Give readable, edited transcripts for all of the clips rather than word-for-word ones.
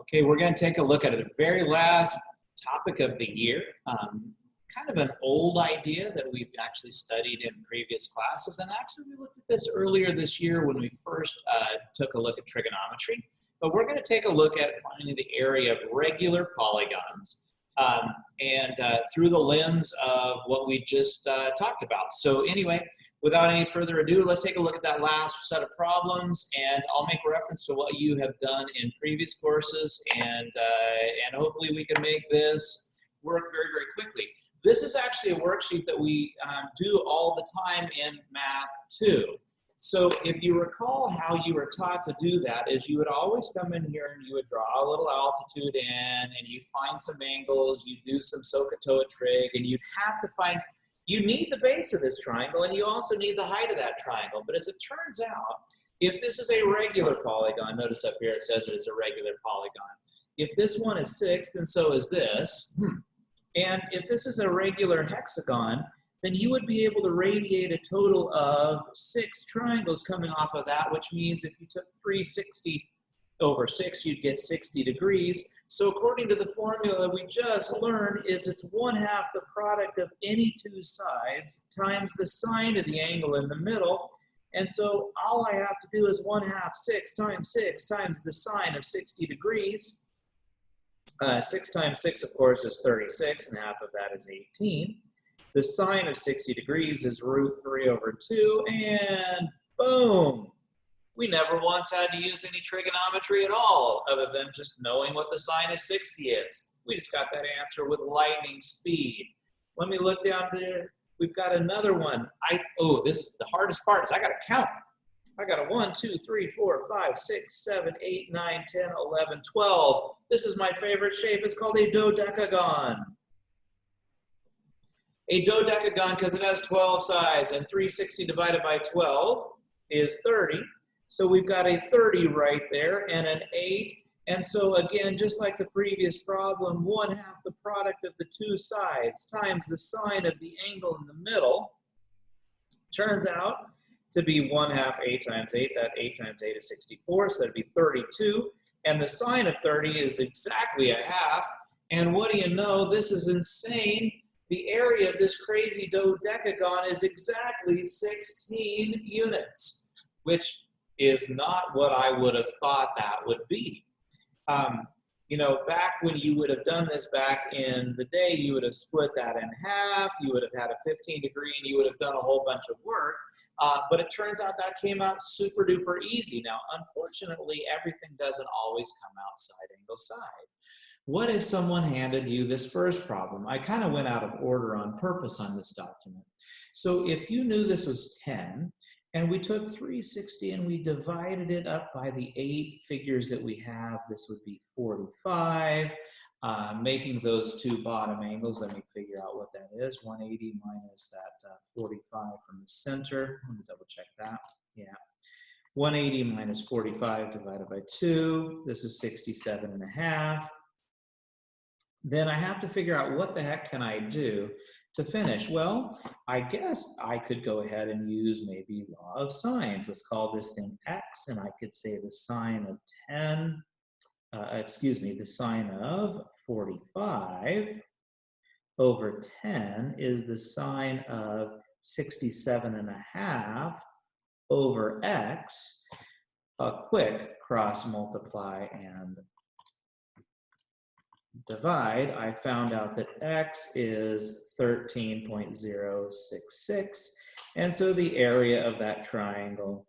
Okay, we're going to take a look at the very last topic of the year. Kind of an old idea that we've actually studied in previous classes, and actually we looked at this earlier this year when we first took a look at trigonometry. But we're going to take a look at finding the area of regular polygons through the lens of what we just talked about. So anyway, without any further ado, let's take a look at that last set of problems, and I'll make reference to what you have done in previous courses, and hopefully we can make this work very, very quickly. This is actually a worksheet that we do all the time in Math 2. So if you recall how you were taught to do that is you would always come in here and you would draw a little altitude in, and you'd find some angles, you'd do some SOHCAHTOA trig, and you'd have to find, you need the base of this triangle and you also need the height of that triangle. But as it turns out, if this is a regular polygon, notice up here it says that it's a regular polygon. If this one is 6, then so is this. And if this is a regular hexagon, then you would be able to radiate a total of 6 triangles coming off of that, which means if you took 360 over 6, you'd get 60 degrees. So according to the formula we just learned, is it's 1/2 the product of any two sides times the sine of the angle in the middle. And so all I have to do is 1/2 6 times the sine of 60 degrees. 6 times 6, of course, is 36, and half of that is 18. The sine of 60 degrees is √3/2, and boom! We never once had to use any trigonometry at all, other than just knowing what the sine of 60 is. We just got that answer with lightning speed. Let me look down there. We've got another one. The hardest part is I got to count. I got a 1, 2, 3, 4, 5, 6, 7, 8, 9, 10, 11, 12. This is my favorite shape. It's called a dodecagon. A dodecagon because it has 12 sides, and 360 divided by 12 is 30. So we've got a 30 right there and an 8. And so again, just like the previous problem, 1/2 the product of the two sides times the sine of the angle in the middle turns out to be 1/2 8 times 8. That 8 times 8 is 64, so that'd be 32. And the sine of 30 is exactly 1/2. And what do you know? This is insane. The area of this crazy dodecagon is exactly 16 units, which is not what I would have thought that would be. You know, back when you would have done this back in the day, you would have split that in half, you would have had a 15 degree, and you would have done a whole bunch of work. But it turns out that came out super duper easy. Now, unfortunately, everything doesn't always come out side angle side. What if someone handed you this first problem? I kind of went out of order on purpose on this document. So if you knew this was 10, and we took 360 and we divided it up by the 8 figures that we have, this would be 45. Making those two bottom angles, let me figure out what that is. 180 minus that 45 from the center. Let me double check that. Yeah. 180 minus 45 divided by 2. This is 67.5. Then I have to figure out what the heck can I do to finish. Well, I guess I could go ahead and use maybe law of sines. Let's call this thing x, and I could say the sine of 10, the sine of 45 over 10 is the sine of 67.5 over x. A quick cross multiply and divide. I found out that x is 13.066, and so the area of that triangle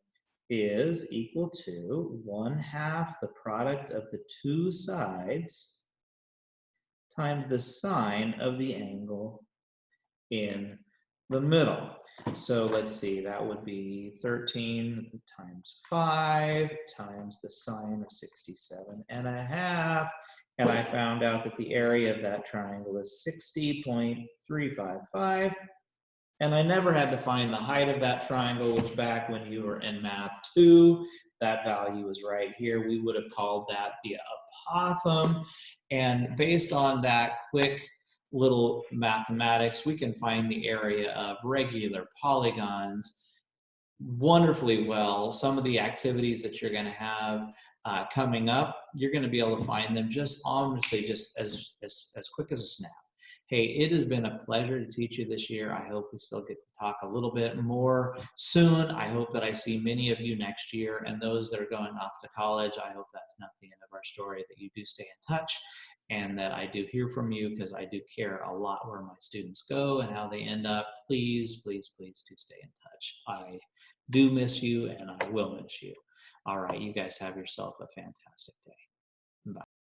is equal to 1/2 the product of the two sides times the sine of the angle in the middle. So let's see, that would be 13 times 5 times the sine of 67.5. And I found out that the area of that triangle is 60.355. And I never had to find the height of that triangle, which back when you were in Math 2, that value was right here. We would have called that the apothem. And based on that quick little mathematics, we can find the area of regular polygons wonderfully well. Some of the activities that you're going to have coming up, you're going to be able to find them just honestly just as quick as a snap. Hey, it has been a pleasure to teach you this year. I hope we still get to talk a little bit more soon. I hope that I see many of you next year, and those that are going off to college, I hope that's not the end of our story, that you do stay in touch and that I do hear from you, because I do care a lot where my students go and how they end up. Please, please, please do stay in touch. I do miss you and I will miss you. All right, you guys have yourself a fantastic day.